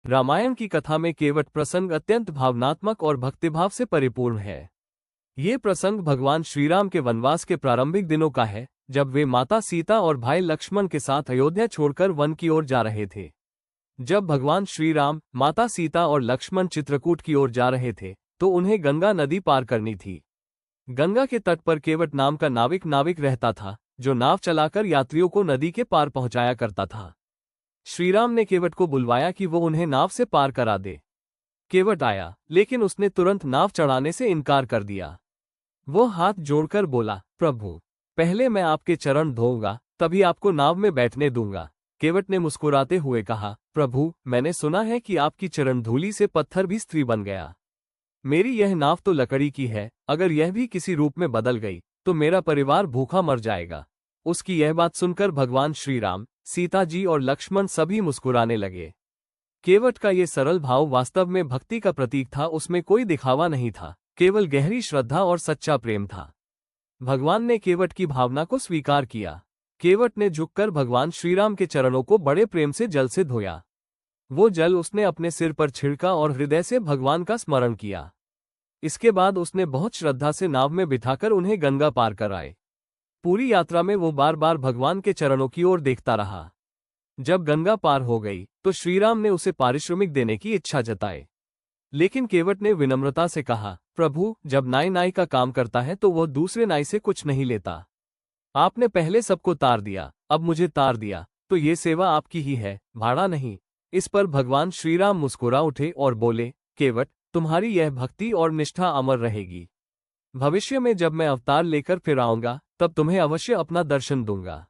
रामायण की कथा में केवट प्रसंग अत्यंत भावनात्मक और भक्तिभाव से परिपूर्ण है। ये प्रसंग भगवान श्रीराम के वनवास के प्रारंभिक दिनों का है, जब वे माता सीता और भाई लक्ष्मण के साथ अयोध्या छोड़कर वन की ओर जा रहे थे। जब भगवान श्रीराम, माता सीता और लक्ष्मण चित्रकूट की ओर जा रहे थे, तो उन्हें गंगा नदी पार करनी थी। गंगा के तट पर केवट नाम का नाविक रहता था, जो नाव चलाकर यात्रियों को नदी के पार पहुंचाया करता था। श्रीराम ने केवट को बुलवाया कि वो उन्हें नाव से पार करा दे। केवट आया, लेकिन उसने तुरंत नाव चढ़ाने से इनकार कर दिया। वो हाथ जोड़कर बोला, प्रभु, पहले मैं आपके चरण धोऊंगा, तभी आपको नाव में बैठने दूंगा। केवट ने मुस्कुराते हुए कहा, प्रभु, मैंने सुना है कि आपकी चरण धूलि से पत्थर भी स्त्री बन गया। मेरी यह नाव तो लकड़ी की है, अगर यह भी किसी रूप में बदल गई तो मेरा परिवार भूखा मर जाएगा। उसकी यह बात सुनकर भगवान श्रीराम, सीता जी और लक्ष्मण सभी मुस्कुराने लगे। केवट का ये सरल भाव वास्तव में भक्ति का प्रतीक था। उसमें कोई दिखावा नहीं था, केवल गहरी श्रद्धा और सच्चा प्रेम था। भगवान ने केवट की भावना को स्वीकार किया। केवट ने झुककर भगवान श्रीराम के चरणों को बड़े प्रेम से जल से धोया। वो जल उसने अपने सिर पर छिड़का और हृदय से भगवान का स्मरण किया। इसके बाद उसने बहुत श्रद्धा से नाव में बिठाकर उन्हें गंगा पार कराए। पूरी यात्रा में वो बार बार भगवान के चरणों की ओर देखता रहा। जब गंगा पार हो गई तो श्रीराम ने उसे पारिश्रमिक देने की इच्छा जताई, लेकिन केवट ने विनम्रता से कहा, प्रभु, जब नाई नाई का काम करता है तो वह दूसरे नाई से कुछ नहीं लेता। आपने पहले सबको तार दिया, अब मुझे तार दिया, तो ये सेवा आपकी ही है, भाड़ा नहीं। इस पर भगवान श्रीराम मुस्कुरा उठे और बोले, केवट, तुम्हारी यह भक्ति और निष्ठा अमर रहेगी। भविष्य में जब मैं अवतार लेकर फिर आऊंगा, तब तुम्हें अवश्य अपना दर्शन दूंगा।